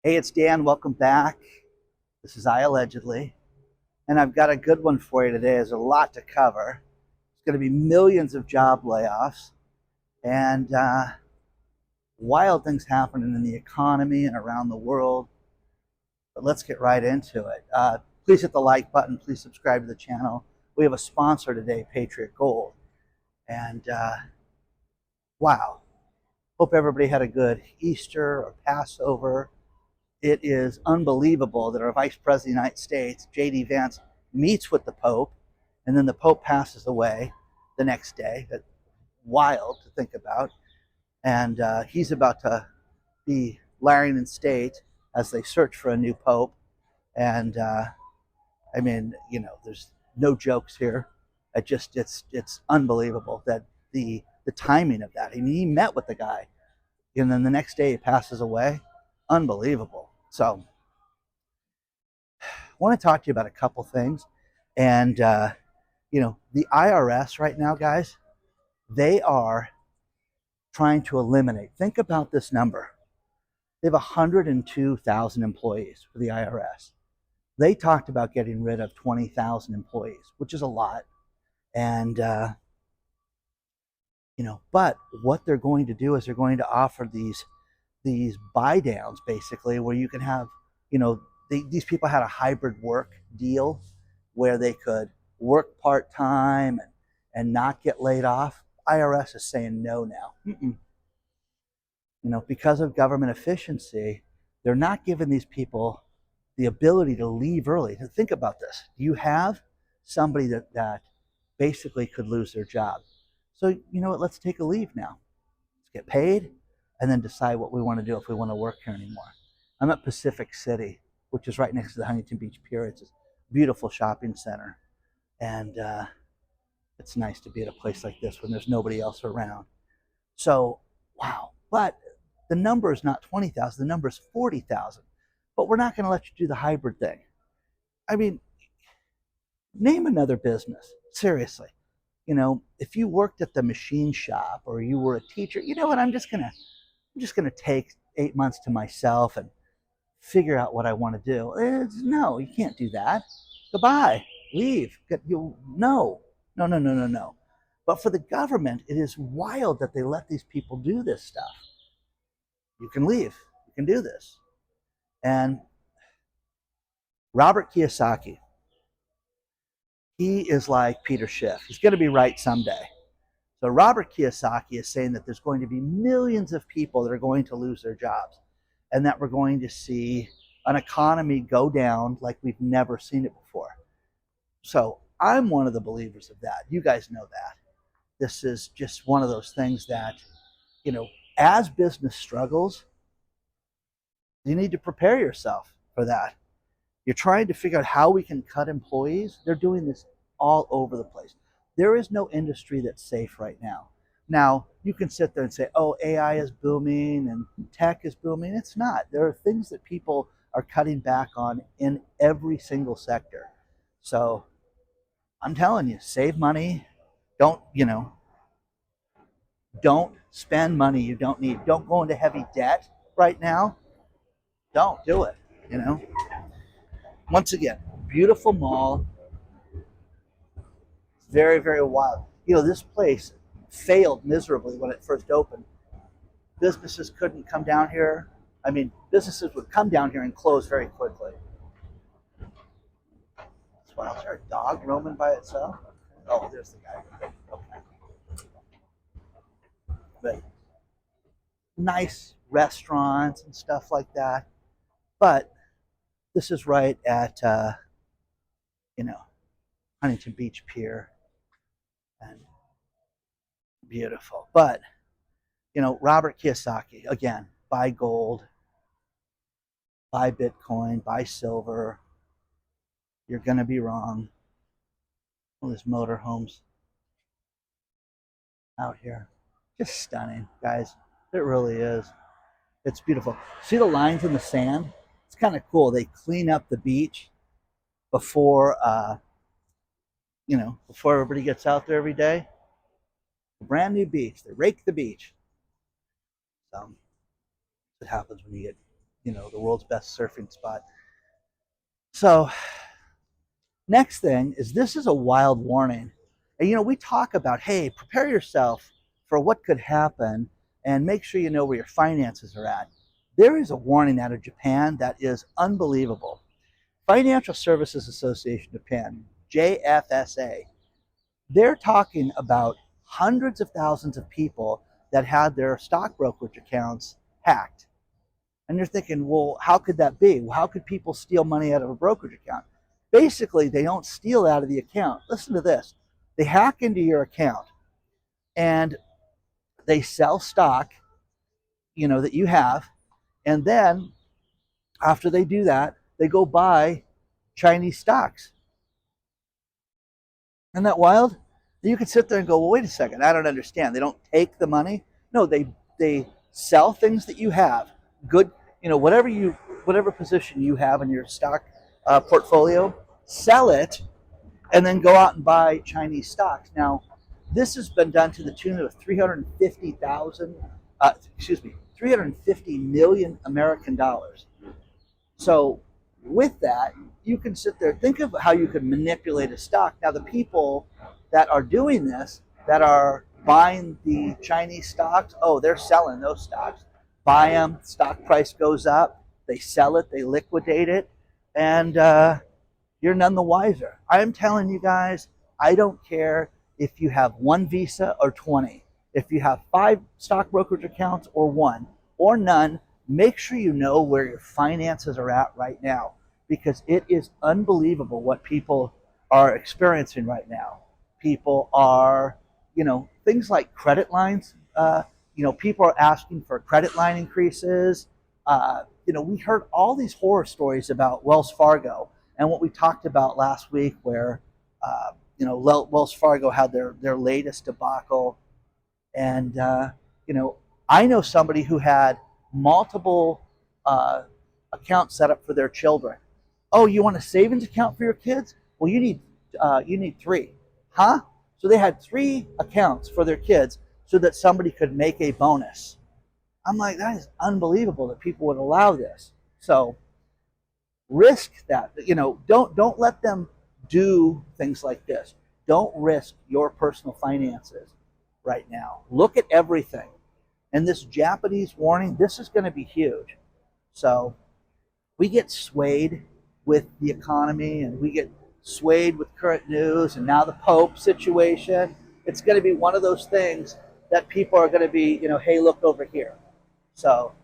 Hey, it's Dan. Welcome back. This is I Allegedly. And I've got a good one for you today. There's a lot to cover. It's going to be millions of job layoffs and wild things happening in the economy and around the world. But let's get right into it. Please hit the like button. Please subscribe to the channel. We have a sponsor today, Patriot Gold. And wow. Hope everybody had a good Easter or Passover. It is unbelievable that our Vice President of the United States, J.D. Vance, meets with the Pope, and then the Pope passes away the next day. That's wild to think about. And he's about to be lying in state as they search for a new Pope. And there's no jokes here. It's unbelievable that the timing of that. I mean, he met with the guy, and then the next day he passes away. Unbelievable. So I want to talk to you about a couple things. And, the IRS right now, guys, they are trying to eliminate. Think about this number. They have 102,000 employees for the IRS. They talked about getting rid of 20,000 employees, which is a lot. And, but what they're going to do is they're going to offer these buy downs, basically, where you can have, these people had a hybrid work deal where they could work part-time and not get laid off. IRS is saying no now. Because of government efficiency, they're not giving these people the ability to leave early. Think about this. You have somebody that basically could lose their job. So, you know what, let's take a leave now. Let's get paid and then decide what we want to do if we want to work here anymore. I'm at Pacific City, which is right next to the Huntington Beach Pier. It's a beautiful shopping center. And it's nice to be at a place like this when there's nobody else around. So, wow. But the number is not 20,000. The number is 40,000. But we're not going to let you do the hybrid thing. I mean, name another business. Seriously. If you worked at the machine shop or you were a teacher, you know what? I'm just gonna take 8 months to myself and figure out what I want to do. No, you can't do that. Goodbye. Leave. No. No, no, no, no, no. But for the government, it is wild that they let these people do this stuff. You can leave. You can do this. And Robert Kiyosaki, he is like Peter Schiff. He's going to be right someday. So Robert Kiyosaki is saying that there's going to be millions of people that are going to lose their jobs, and that we're going to see an economy go down like we've never seen it before. So I'm one of the believers of that. You guys know that. This is just one of those things that, as business struggles, you need to prepare yourself for that. You're trying to figure out how we can cut employees. They're doing this all over the place. There is no industry that's safe right now. Now, you can sit there and say, oh, AI is booming and tech is booming. It's not. There are things that people are cutting back on in every single sector. So I'm telling you, save money. Don't spend money you don't need. Don't go into heavy debt right now. Don't do it, Once again, beautiful mall, very, very wild. This place failed miserably when it first opened. Businesses couldn't come down here. I mean, businesses would come down here and close very quickly. Wow, is there a dog roaming by itself? Oh, there's the guy. Okay. But nice restaurants and stuff like that. But this is right at, Huntington Beach Pier. And beautiful. But, Robert Kiyosaki, again, buy gold, buy Bitcoin, buy silver. You're going to be wrong. All these motorhomes out here. Just stunning, guys. It really is. It's beautiful. See the lines in the sand? It's kind of cool. They clean up the beach before, before everybody gets out there every day. A brand new beach. They rake the beach. So, that's what happens when you get the world's best surfing spot. So next thing is, this is a wild warning. And we talk about, hey, prepare yourself for what could happen and make sure you know where your finances are at. There is a warning out of Japan that is unbelievable. Financial Services Association Japan, JFSA, they're talking about hundreds of thousands of people that had their stock brokerage accounts hacked. And you're thinking, well, how could that be? Well, how could people steal money out of a brokerage account? Basically, they don't steal out of the account. Listen to this. They hack into your account and they sell stock, that you have. And then after they do that, they go buy Chinese stocks. Isn't that wild? You could sit there and go, well, wait a second, I don't understand. They don't take the money. No, they sell things that you have. Good, whatever position you have in your stock portfolio, sell it, and then go out and buy Chinese stocks. Now, this has been done to the tune of 350 million American dollars. So with that, you can sit there, think of how you could manipulate a stock. Now, the people that are doing this, that are buying the Chinese stocks, oh, they're selling those stocks. Buy them, stock price goes up, they sell it, they liquidate it, and you're none the wiser. I'm telling you guys, I don't care if you have one Visa or 20. If you have 5 stock brokerage accounts or 1 or none, make sure you know where your finances are at right now, because it is unbelievable what people are experiencing right now. People are, things like credit lines. People are asking for credit line increases. We heard all these horror stories about Wells Fargo and what we talked about last week, where Wells Fargo had their latest debacle. And I know somebody who had multiple accounts set up for their children. Oh, you want a savings account for your kids? Well, you need 3. Huh? So they had 3 accounts for their kids so that somebody could make a bonus. I'm like, that is unbelievable that people would allow this. So risk that. Don't let them do things like this. Don't risk your personal finances right now. Look at everything. And this Japanese warning, this is going to be huge. So we get swayed with the economy, and we get swayed with current news, and now the Pope situation. It's going to be one of those things that people are going to be, hey, look over here. So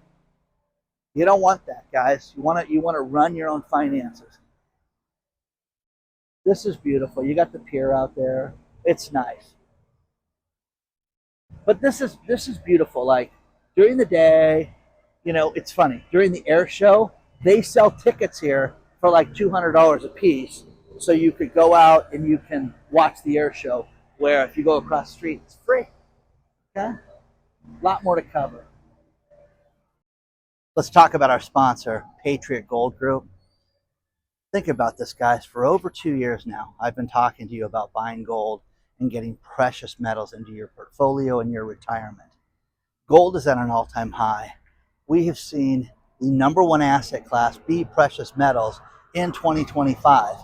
you don't want that, guys. You want to run your own finances. This is beautiful. You got the pier out there. It's nice. But this is beautiful. Like during the day, it's funny. During the air show, they sell tickets here for like $200 a piece, so you could go out and you can watch the air show. Where if you go across the street, it's free. Okay, a lot more to cover. Let's talk about our sponsor, Patriot Gold Group. Think about this, guys. For over 2 years now, I've been talking to you about buying gold and getting precious metals into your portfolio and your retirement. Gold is at an all-time high. We have seen the #1 asset class be precious metals in 2025.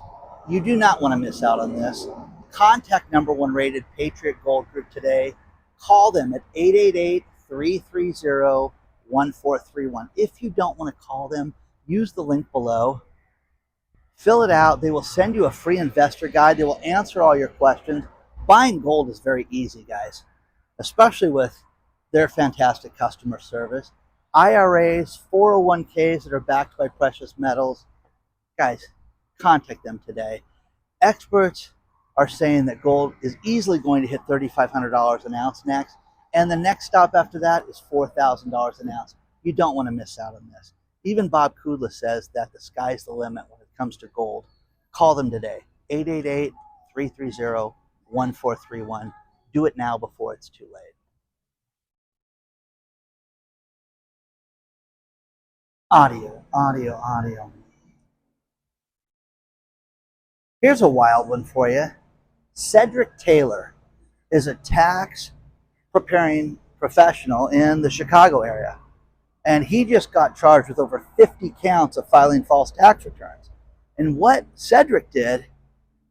You do not want to miss out on this. Contact #1 rated Patriot Gold Group today. Call them at 888-330-1431. If you don't want to call them, use the link below. Fill it out. They will send you a free investor guide. They will answer all your questions. Buying gold is very easy, guys, especially with their fantastic customer service. IRAs, 401ks that are backed by precious metals. Guys, contact them today. Experts are saying that gold is easily going to hit $3,500 an ounce next, and the next stop after that is $4,000 an ounce. You don't want to miss out on this. Even Bob Kudla says that the sky's the limit when it comes to gold. Call them today, 888-330-1431. Do it now before it's too late. Audio. Here's a wild one for you. Cedric Taylor is a tax preparing professional in the Chicago area. And he just got charged with over 50 counts of filing false tax returns. And what Cedric did,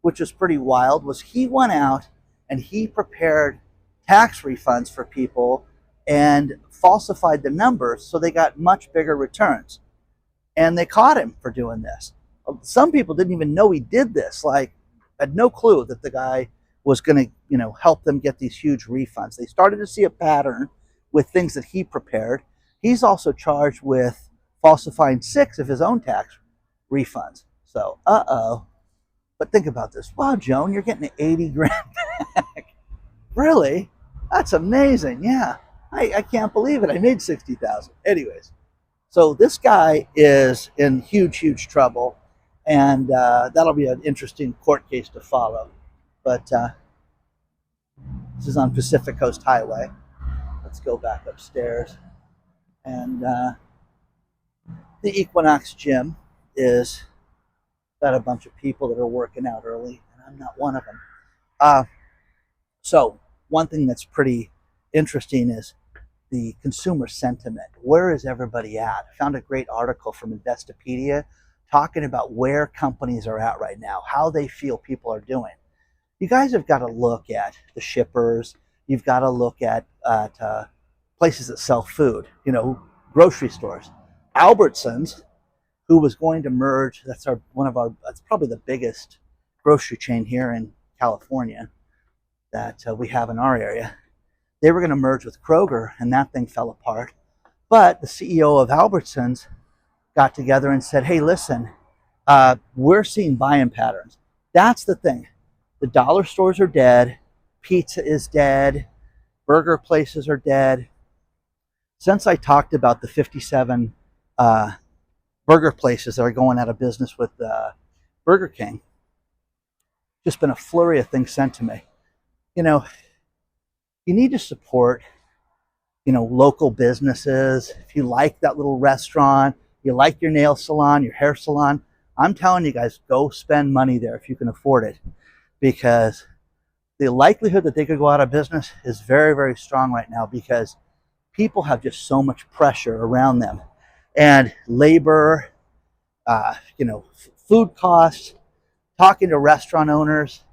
which was pretty wild, was he went out and he prepared tax refunds for people and falsified the numbers so they got much bigger returns. And they caught him for doing this. Some people didn't even know he did this, like had no clue that the guy was going to, help them get these huge refunds. They started to see a pattern with things that he prepared. He's also charged with falsifying 6 of his own tax refunds. So, But think about this. Wow, Joan, you're getting 80 grand back. Really? That's amazing. Yeah. I can't believe it. I made 60,000. Anyways, so this guy is in huge, huge trouble, and that'll be an interesting court case to follow. But this is on Pacific Coast Highway. Let's go back upstairs. And the Equinox Gym is got a bunch of people that are working out early, and I'm not one of them. So one thing that's pretty interesting is the consumer sentiment. Where is everybody at? I found a great article from Investopedia talking about where companies are at right now, how they feel people are doing. You guys have got to look at the shippers. You've got to look at places that sell food, grocery stores. Albertsons, who was going to merge, that's probably the biggest grocery chain here in California that we have in our area. They were going to merge with Kroger, and that thing fell apart. But the CEO of Albertsons got together and said, hey, listen, we're seeing buying patterns. That's the thing. The dollar stores are dead. Pizza is dead. Burger places are dead. Since I talked about the 57 burger places that are going out of business with Burger King, just been a flurry of things sent to me. You need to support, local businesses. If you like that little restaurant, you like your nail salon, your hair salon, I'm telling you guys, go spend money there if you can afford it, because the likelihood that they could go out of business is very, very strong right now, because people have just so much pressure around them, and labor, food costs, talking to restaurant owners,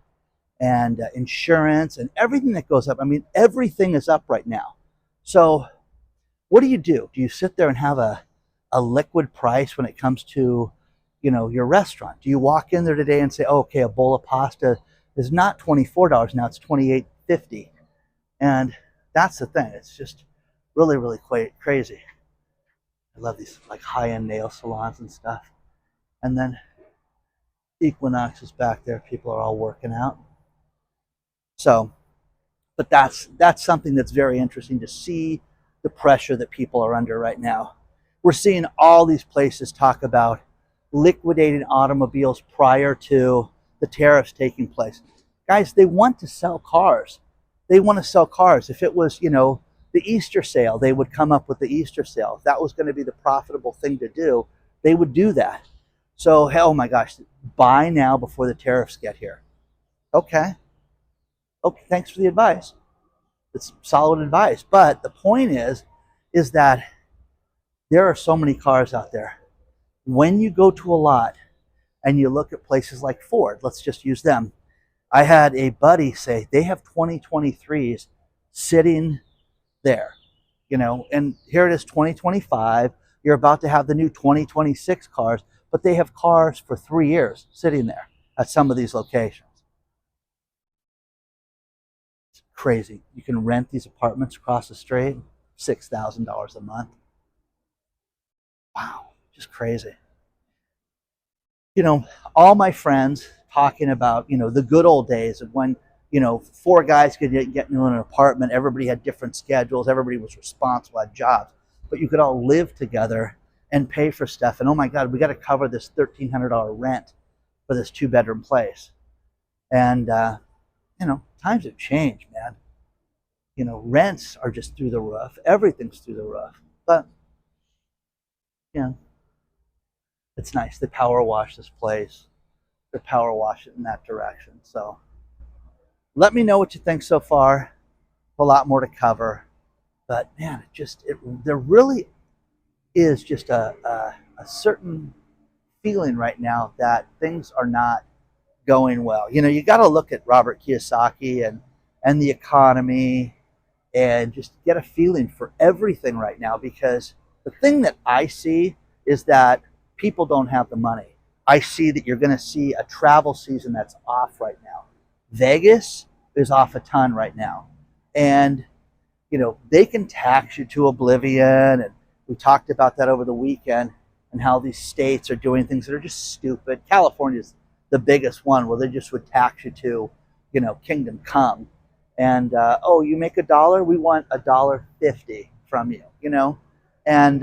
and insurance and everything that goes up. I mean, everything is up right now. So what do? Do you sit there and have a liquid price when it comes to, your restaurant? Do you walk in there today and say, oh, okay, a bowl of pasta is not $24 now, it's $28.50? And that's the thing. It's just really, really quite crazy. I love these like high-end nail salons and stuff. And then Equinox is back there. People are all working out. So, but that's something that's very interesting to see, the pressure that people are under right now. We're seeing all these places talk about liquidating automobiles prior to the tariffs taking place. Guys, they want to sell cars. They want to sell cars. If it was, the Easter sale, they would come up with the Easter sale. If that was going to be the profitable thing to do, they would do that. So, oh my gosh, buy now before the tariffs get here. Okay, thanks for the advice. It's solid advice. But the point is that there are so many cars out there. When you go to a lot and you look at places like Ford, let's just use them. I had a buddy say they have 2023s sitting there, and here it is 2025. You're about to have the new 2026 cars, but they have cars for 3 years sitting there at some of these locations. It's crazy. You can rent these apartments across the street, $6,000 a month. Wow, just crazy. All my friends talking about, the good old days of when, 4 guys could get into an apartment. Everybody had different schedules. Everybody was responsible, had jobs, but you could all live together and pay for stuff. And oh my God, we got to cover this $1,300 rent for this 2-bedroom place. And, times have changed, man. Rents are just through the roof. Everything's through the roof. But, it's nice. They power wash this place. They power wash it in that direction. So let me know what you think so far. A lot more to cover. But man, they're really is just a certain feeling right now that things are not going well. You know, you got to look at Robert Kiyosaki and the economy and just get a feeling for everything right now, because the thing that I see is that people don't have the money. I see that you're going to see a travel season that's off right now. Vegas is off a ton right now. And you know, they can tax you to oblivion. And we talked about that over the weekend and how these states are doing things that are just stupid. California's the biggest one where they just would tax you to, you know, kingdom come. And, oh, you make $1, we want $1.50 from you, you know? And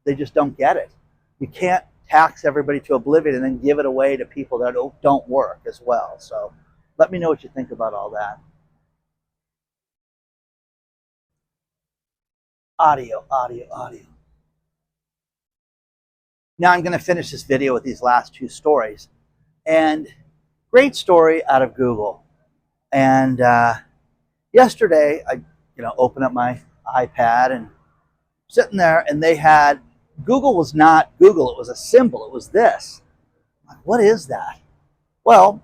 they just don't get it. You can't tax everybody to oblivion and then give it away to people that don't work as well. So let me know what you think about all that. Audio, audio, audio. Now I'm going to finish this video with these last two stories. And great story out of Google. And yesterday, I opened up my iPad and sitting there, and they had Google was not Google. It was a symbol. It was this. Like, what is that? Well,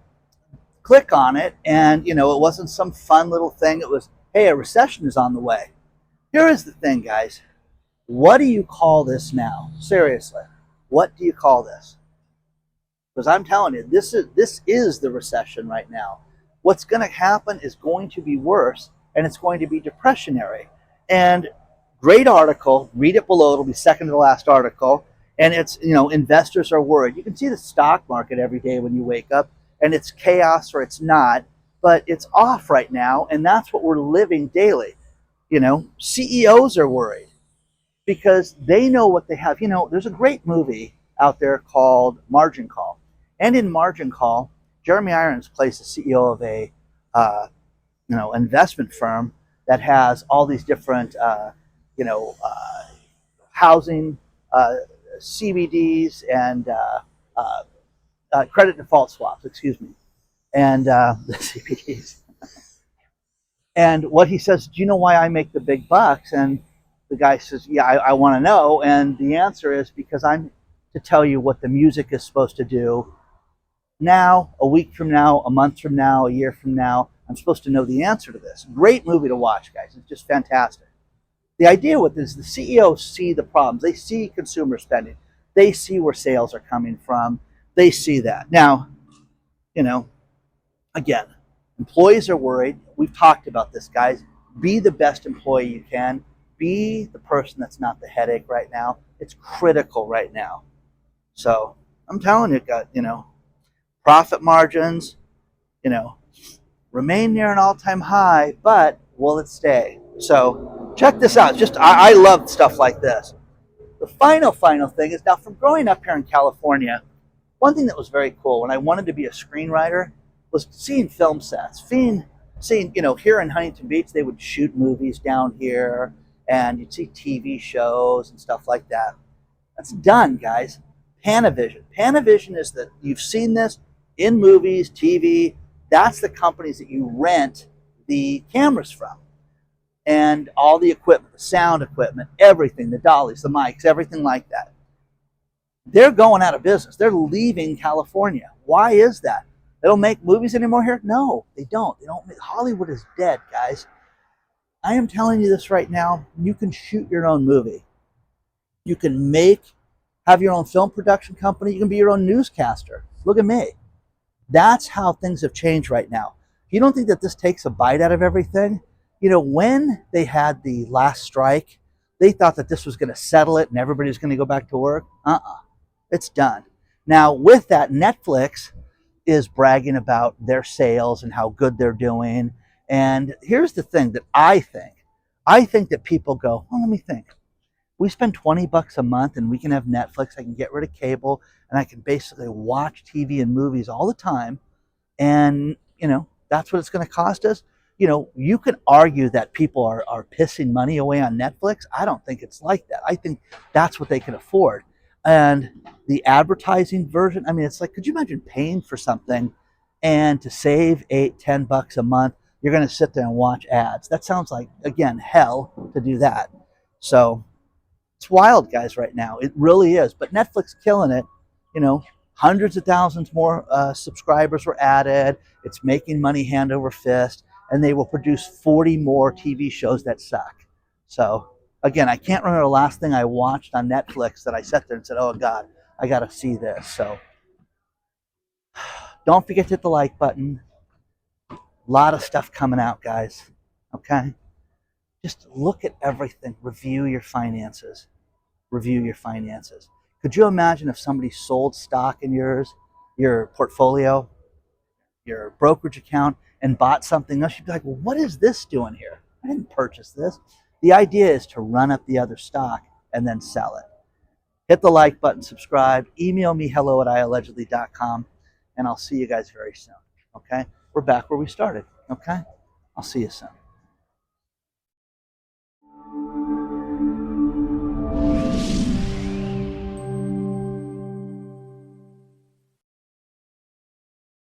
click on it, and it wasn't some fun little thing. It was, hey, a recession is on the way. Here is the thing, guys. What do you call this now? Seriously, what do you call this? Because I'm telling you, this is the recession right now. What's going to happen is going to be worse, and it's going to be depressionary. And great article. Read it below. It'll be second to the last article. And it's, investors are worried. You can see the stock market every day when you wake up, and it's chaos or it's not, but it's off right now, and that's what we're living daily. CEOs are worried because they know what they have. There's a great movie out there called Margin Call. And in Margin Call, Jeremy Irons plays the CEO of a investment firm that has all these different housing, CBDs, and credit default swaps. Excuse me, and the CBDs. And what he says, do you know why I make the big bucks? And the guy says, yeah, I want to know. And the answer is because I'm to tell you what the music is supposed to do now, a week from now, a month from now, a year from now. I'm supposed to know the answer to this. Great movie to watch, guys. It's just fantastic. The idea with this, the CEOs see the problems. They see consumer spending. They see where sales are coming from. They see that. Now, again, employees are worried. We've talked about this, guys. Be the best employee you can. Be the person that's not the headache right now. It's critical right now. So I'm telling you, profit margins, remain near an all-time high, but will it stay? So check this out. I love stuff like this. The final thing is, now from growing up here in California, one thing that was very cool when I wanted to be a screenwriter was seeing film sets, seeing here in Huntington Beach, they would shoot movies down here, and you'd see TV shows and stuff like that. That's done, guys. Panavision. Panavision is that you've seen this in movies, TV. That's the companies that you rent the cameras from. And all the equipment, the sound equipment, everything, the dollies, the mics, everything like that. They're going out of business. They're leaving California. Why is that? They don't make movies anymore here? No, they don't. Hollywood is dead, guys. I am telling you this right now. You can shoot your own movie. You can have your own film production company. You can be your own newscaster. Look at me. That's how things have changed right now. You don't think that this takes a bite out of everything? When they had the last strike, they thought that this was going to settle it and everybody's going to go back to work. It's done. Now, with that, Netflix is bragging about their sales and how good they're doing. And here's the thing that I think. I think that people go, well, let me think. We spend $20 a month and we can have Netflix. I can get rid of cable and I can basically watch TV and movies all the time. And, that's what it's going to cost us. You can argue that people are pissing money away on Netflix. I don't think it's like that. I think that's what they can afford. And the advertising version, it's like, could you imagine paying for something and to save $8-10 a month, you're going to sit there and watch ads? That sounds like, again, hell to do that. So It's wild, guys, right now. It really is. But Netflix killing it. You know, hundreds of thousands more subscribers were added. It's making money hand over fist, and they will produce 40 more TV shows that suck. So again, I can't remember the last thing I watched on Netflix that I sat there and said, "Oh God, I got to see this." So don't forget to hit the like button. A lot of stuff coming out, guys. Okay, just look at everything. Review your finances. Review your finances. Could you imagine if somebody sold stock in your portfolio, your brokerage account, and bought something else? You'd be like, well, what is this doing here? I didn't purchase this. The idea is to run up the other stock and then sell it. Hit the like button, subscribe, email me hello@iallegedly.com, and I'll see you guys very soon. Okay? We're back where we started. Okay? I'll see you soon.